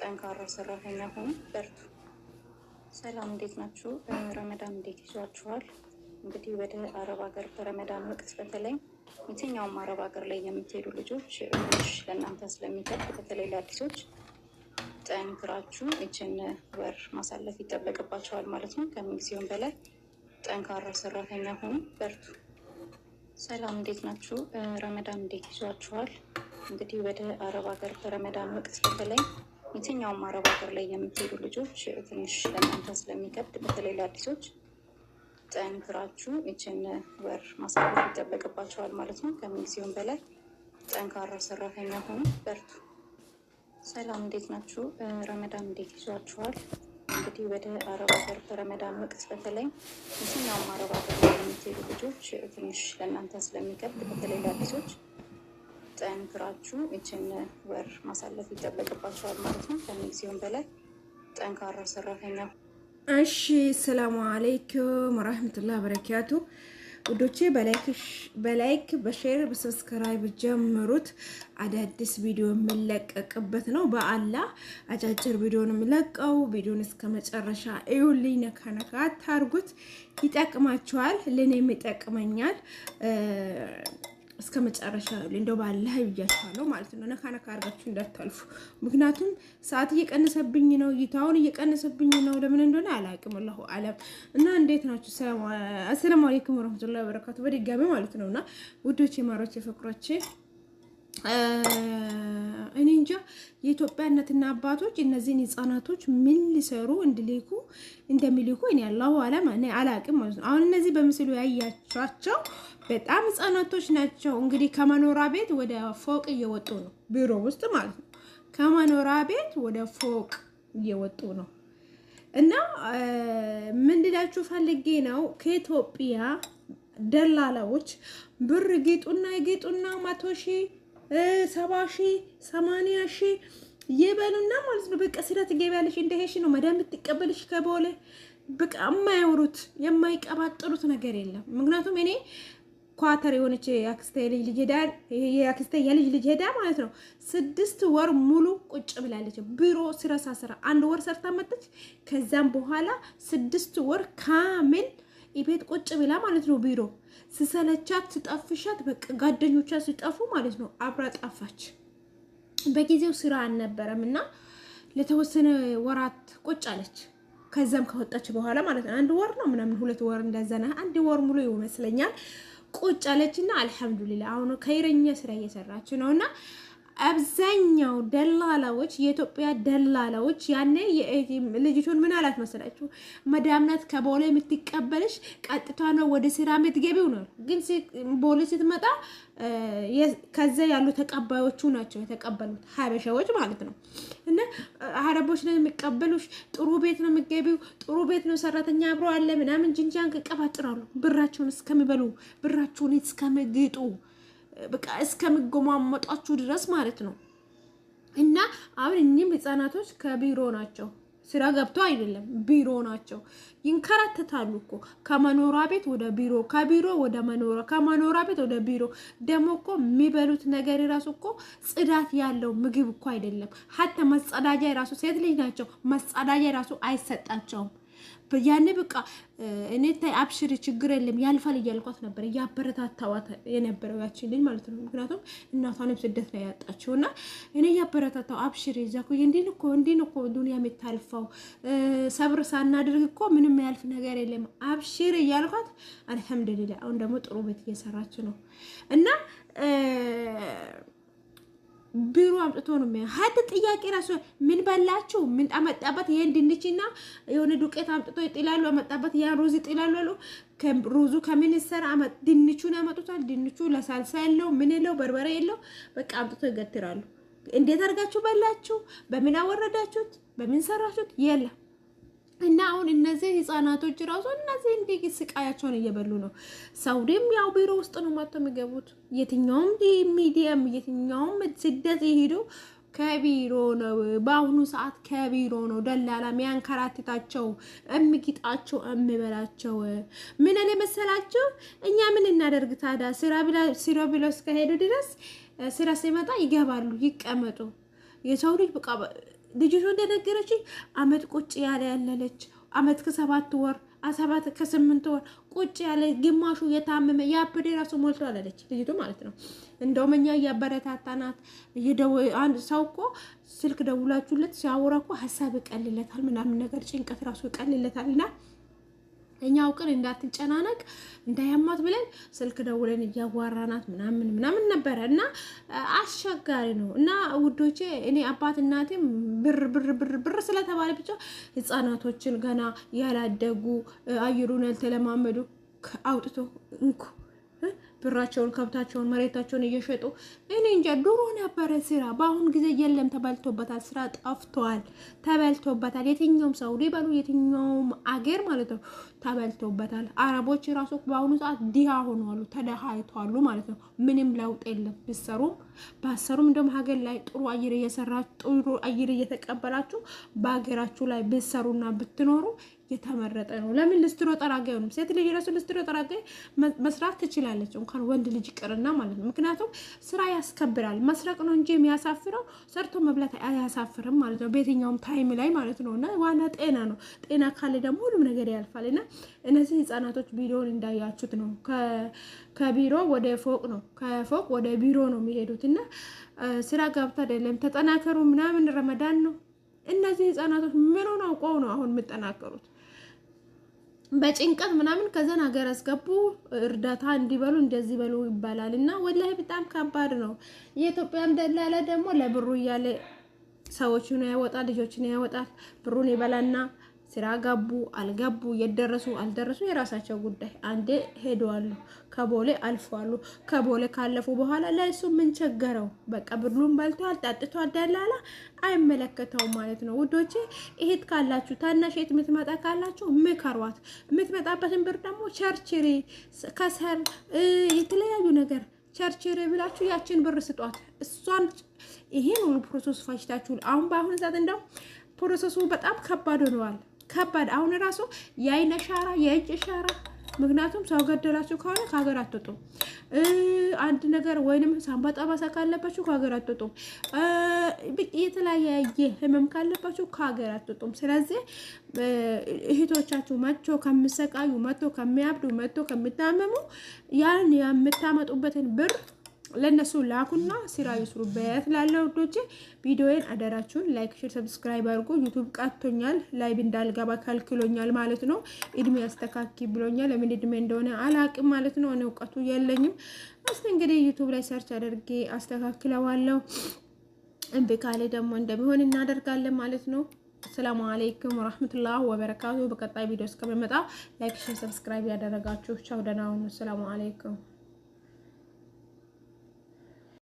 ጠንካራ ሰራተኛ ሆኑ፣ በርቱ። ሰላም እንዴት ናችሁ? ረመዳን እንዴት ይዟችኋል? እንግዲህ ወደ አረብ ሀገር በረመዳን ወቅት በተለይ የትኛውም አረብ ሀገር ላይ የምትሄዱ ልጆች ትንሽ ለእናንተ ስለሚከብድ በተለይ ለአዲሶች ጠንክራችሁ ይችን ወር ማሳለፍ ይጠበቅባቸዋል ማለት ነው። ከምንጊዜውም በላይ ጠንካራ ሰራተኛ ሆኑ፣ በርቱ። ሰላም እንዴት ናችሁ? ረመዳን እንዴት ይዟችኋል? እንግዲህ ወደ አረብ ሀገር በረመዳን ወቅት በተለይ የትኛውም አረብ ሀገር ላይ የምትሄዱ ልጆች ትንሽ ለእናንተ ስለሚከብድ በተለይ ለአዲሶች ጠንክራችሁ ይችን ወር ማሳለፍ ይጠበቅባቸዋል ማለት ነው። ከምንጊዜውም በላይ ጠንካራ ሰራተኛ ሆኑ፣ በርቱ። ሰላም እንዴት ናችሁ? ረመዳን እንዴት ይዟችኋል? እንግዲህ ወደ አረብ ሀገር በረመዳን ወቅት በተለይ የትኛውም አረብ ሀገር ላይ የምትሄዱ ልጆች ትንሽ ለእናንተ ስለሚከብድ በተለይ ለአዲሶች ጠንክራችሁ ይችን ወር ማሳለፍ ይጠበቅባቸዋል ማለት ነው። ከምንጊዜውም በላይ ጠንካራ ሰራተኛ። እሺ፣ ሰላሙ አለይኩም ወራህመቱላሂ ወበረካቱ ውዶቼ፣ በላይክ በሼር በሰብስክራይብ ጀምሩት። አዳዲስ ቪዲዮ የምለቀቅበት ነው። በአላህ አጫጭር ቪዲዮ ነው የምለቀው። ቪዲዮን እስከ መጨረሻ እዩልኝ። ነካ ነካ አታርጉት፣ ይጠቅማችኋል፣ ለኔም ይጠቅመኛል። እስከ መጨረሻ እንደው ባላህ ይያቻለው ማለት ነው። ነካ ነካ አርጋችሁ እንዳታልፉ። ምክንያቱም ሰዓት እየቀነሰብኝ ነው፣ እይታውን እየቀነሰብኝ ነው። ለምን እንደሆነ አላውቅም። አላሁ አለም። እና እንዴት ናችሁ? አሰላሙ አለይኩም ወራህመቱላሂ ወበረካቱ በድጋሚ ማለት ነውና ውዶቼ፣ ማሮቼ፣ ፍቅሮቼ እኔ እንጃ የኢትዮጵያ እናትና አባቶች እነዚህን ህፃናቶች ምን ሊሰሩ እንደሚልኩ እኔ አላሁ አለም እኔ አላውቅም ማለት ነው። አሁን እነዚህ በምስሉ ያያቻቸው በጣም ህፃናቶች ናቸው። እንግዲህ ከመኖሪያ ቤት ወደ ፎቅ እየወጡ ነው፣ ቢሮ ውስጥ ማለት ነው። ከመኖሪያ ቤት ወደ ፎቅ እየወጡ ነው። እና ምን ልላችሁ ፈልጌ ነው፣ ከኢትዮጵያ ደላላዎች ብር ጌጡና 100,000 70,000 80,000 ይበሉና ማለት ነው። በቃ ስራ ትገቢያለሽ እንደሄሽ ነው መዳም ብትቀበልሽ ከቦሌ በቃ የማያወሩት የማይቀባጥሩት ነገር የለም። ምክንያቱም እኔ ኳተር የሆነች የአክስቴ ልጅ ሄዳ የአክስቴ የልጅ ልጅ ሄዳ ማለት ነው 6 ወር ሙሉ ቁጭ ብላለች። ቢሮ ስራ 1 ወር ሰርታ መጣች። ከዛም በኋላ 6 ወር ካሜል ቤት ቁጭ ብላ ማለት ነው። ቢሮ ስሰለቻት ስጠፍሻት በቃ ጓደኞቿ ሲጠፉ ማለት ነው አብራ ጠፋች። በጊዜው ስራ አልነበረም እና ለተወሰነ ወራት ቁጭ አለች። ከዛም ከወጣች በኋላ ማለት ነው 1 ወር ነው ምናምን 2 ወር እንደዛና 1 ወር ሙሉ ይመስለኛል ቁጭ አለችና አልሐምዱሊላህ አሁን ከይረኛ ስራ እየሰራች ነውና አብዛኛው ደላላዎች የኢትዮጵያ ደላላዎች ያኔ ልጅቱን ምን አላት መሰላችሁ? መዳም ናት ከቦሌ የምትቀበልሽ ቀጥታ ነው ወደ ስራ የምትገቢው ነው። ግን ቦሌ ስትመጣ ከዛ ያሉ ተቀባዮቹ ናቸው የተቀበሉት፣ ሀበሻዎች ማለት ነው። እና አረቦች ነው የሚቀበሉሽ፣ ጥሩ ቤት ነው የምትገቢው፣ ጥሩ ቤት ነው ሰራተኛ አብሮ አለ ምናምን ጅንጃን ቀባጥራሉ። ብራቸውን እስከሚበሉ ብራቸውን እስከሚግጡ በቃ እስከሚጎማመጣችሁ ድረስ ማለት ነው። እና አሁን እኚህም ህፃናቶች ከቢሮ ናቸው፣ ስራ ገብቶ አይደለም ቢሮ ናቸው። ይንከራተታሉ እኮ ከመኖሪያ ቤት ወደ ቢሮ፣ ከቢሮ ወደ መኖሪያ፣ ከመኖሪያ ቤት ወደ ቢሮ። ደግሞ እኮ የሚበሉት ነገር ራሱ እኮ ጽዳት ያለው ምግብ እኮ አይደለም። ሀታ መጸዳጃ ራሱ ሴት ልጅ ናቸው፣ መጸዳጃ ራሱ አይሰጣቸውም። ያኔ በቃ እኔ ታይ አብሽሪ ችግር የለም ያልፋል እያልኳት ነበር፣ እያበረታታዋት የነበረው ያችን ልጅ ማለት ነው። ምክንያቱም እናቷንም ስደት ላይ ያጣችውና እኔ እያበረታታው አብሽሪ እዛኩ እንዲን እኮ ዱንያ የምታልፈው ሰብር ሳናድርግ እኮ ምንም ያልፍ ነገር የለም አብሽሪ እያልኳት አልሐምዱሊላህ አሁን ደግሞ ጥሩ ቤት እየሰራች ነው። እና ቢሮ አምጥቶ ነው የሚያ ሀድ ጥያቄ ራሱ ምን በላችሁ ምን አመጣበት? ይሄን ድንችና የሆነ ዱቄት አምጥቶ ይጥላሉ፣ አመጣበት ያ ሩዝ ይጥላሉ አሉ። ሩዙ ከምን ይሰራ? ድንቹን ያመጡታል። ድንቹ ለሳልሳ የለው ምን የለው በርበሬ የለው፣ በቃ አምጥቶ ይገትራሉ። እንዴት አድርጋችሁ በላችሁ? በምን አወረዳችሁት? በምን ሰራችሁት? የለም። እና አሁን እነዚህ ህፃናቶች ራሱ እነዚህ እንዲህ ስቃያቸውን እየበሉ ነው። ሳውዲም ያው ቢሮ ውስጥ ነው ማጥቶ የሚገቡት። የትኛውም ሚዲያም የትኛውም ስደት ይሄዱ ከቢሮ ነው። በአሁኑ ሰዓት ከቢሮ ነው ደላላ የሚያንከራትታቸው፣ እምቂጣቸው፣ እምበላቸው። ምን አለ መሰላችሁ? እኛ ምን እናደርግ ታዲያ? ስራ ብለው እስከሄዱ ድረስ ስራ ሲመጣ ይገባሉ፣ ይቀመጡ። የሰው ልጅ በቃ ልጅቷ እንደነገረችኝ አመት ቁጭ ያለች አመት ከ7 ወር 7 ከ8 ወር ቁጭ ያለ ግማሹ የታመመ ያበደ ራሱ ሞልቷል አለች ልጅቱ ማለት ነው። እንደውም እኛ እያበረታታናት አንድ ሰው እኮ ስልክ ደውላችሁለት ሲያወራ እኮ ሀሳብ ይቀልለታል ምናምን ነገር ጭንቀት ራሱ ይቀልለታልና እኛ አውቀን እንዳትጨናነቅ እንዳያማት ብለን ስልክ ደውለን እያዋራናት ምናምን ነበረ እና አስቸጋሪ ነው። እና ውዶቼ እኔ አባት እናቴም ብር ስለተባለ ብቻ ህፃናቶችን ገና ያላደጉ አየሩን ያልተለማመዱ አውጥቶ እንኩ ብራቸውን ከብታቸውን መሬታቸውን እየሸጡ እኔ እንጃ ድሮ ነበረ ስራ። በአሁን ጊዜ የለም፣ ተበልቶበታል። ስራ ጠፍቷል፣ ተበልቶበታል። የትኛውም ሰው ሊበሉ የትኛውም አገር ማለት ነው ተበልቶበታል። አረቦች ራሱ በአሁኑ ሰዓት ድሃ ሆነዋል፣ ተደሃይተዋል ማለት ነው። ምንም ለውጥ የለም። ብሰሩም ባሰሩም እንደውም ሀገር ላይ ጥሩ አየር እየሰራችሁ ጥሩ አየር እየተቀበላችሁ በሀገራችሁ ላይ ብሰሩና ብትኖሩ የተመረጠ ነው። ለምን ልስትሮ ጠራጊ ነው? ሴት ልጅ ራሱ ልስትሮ ጠራጊ መስራት ትችላለች፣ እንኳን ወንድ ልጅ ይቅርና ማለት ነው። ምክንያቱም ስራ ያስከብራል። መስረቅ ነው እንጂ የሚያሳፍረው ሰርቶ መብላት አያሳፍርም ማለት ነው፣ በየትኛውም ታይም ላይ ማለት ነው። እና ዋና ጤና ነው። ጤና ካለ ደግሞ ሁሉም ነገር ያልፋል። እና እነዚህ ህፃናቶች ቢሮውን እንዳያችሁት ነው፣ ከቢሮ ወደ ፎቅ ነው፣ ከፎቅ ወደ ቢሮ ነው የሚሄዱት። እና ስራ ገብታ አይደለም ተጠናከሩ ምናምን ረመዳን ነው። እነዚህ ህፃናቶች ምን ሆነው አውቀው ነው አሁን የምጠናከሩት? በጭንቀት ምናምን ከዛን ሀገር አስገቡ እርዳታ እንዲበሉ እንደዚህ በሉ ይባላል። እና ወላሂ በጣም ከባድ ነው። የኢትዮጵያም ደላላ ደግሞ ለብሩ እያለ ሰዎችን ያወጣል፣ ልጆችን ያወጣል። ብሩን ይበላና ስራ ገቡ አልገቡ የደረሱ አልደረሱ የራሳቸው ጉዳይ። አንዴ ሄደዋሉ፣ ከቦሌ አልፈዋሉ። ከቦሌ ካለፉ በኋላ ለእሱ ምን ቸገረው? በቃ ብሩን በልቷል፣ ጠጥቷል። ደላላ አይመለከተውም ማለት ነው። ውዶቼ እህት ካላችሁ ታናሽ እህት የምትመጣ ካላችሁ ምከሯት። የምትመጣበትን ብር ደግሞ ቸርችሪ፣ ከሰል፣ የተለያዩ ነገር ቸርችሪ ብላችሁ ያችን ብር ስጧት። እሷን ይሄን ሁሉ ፕሮሰስ ፋሽታችሁ አሁን በአሁኑ ሰዓት እንደው ፕሮሰሱ በጣም ከባድ ሆነዋል። ከባድ አሁን ራሱ የአይን አሻራ የእጅ አሻራ። ምክንያቱም ሰው ገደላችሁ ከሆነ ከሀገር አትወጡም። አንድ ነገር ወይንም ሳምባ ጠባሳ ካለባችሁ ከሀገር አትወጡም። የተለያየ ህመም ካለባችሁ ከሀገር አትወጡም። ስለዚህ እህቶቻችሁ መጥቶ ከሚሰቃዩ፣ መጥቶ ከሚያብዱ፣ መጥቶ ከሚታመሙ ያን የምታመጡበትን ብር ለነሱ ላኩና ስራ ይስሩበት። ላለው ወዶቼ ቪዲዮዬን አደራችሁን ላይክ፣ ሼር፣ ሰብስክራይብ አድርጉ። ዩቲዩብ ቀጥቶኛል፣ ላይቭ እንዳልገባ ከልክሎኛል ማለት ነው። እድሜ ያስተካኪ ብሎኛል። ለምን እድሜ እንደሆነ አላቅም ማለት ነው። እኔ እውቀቱ የለኝም። እስቲ እንግዲህ ዩቲዩብ ላይ ሰርች አድርጌ አስተካክለዋለሁ። እምቢ ካለ ደግሞ እንደሚሆን እናደርጋለን ማለት ነው። ሰላም አለይኩም ወራህመቱላሂ ወበረካቱ። በቀጣይ ቪዲዮ እስከመጣ ላይክ፣ ሼር፣ ሰብስክራይብ ያደረጋችሁ ቻው፣ ደህና ሁኑ። ሰላም አለይኩም።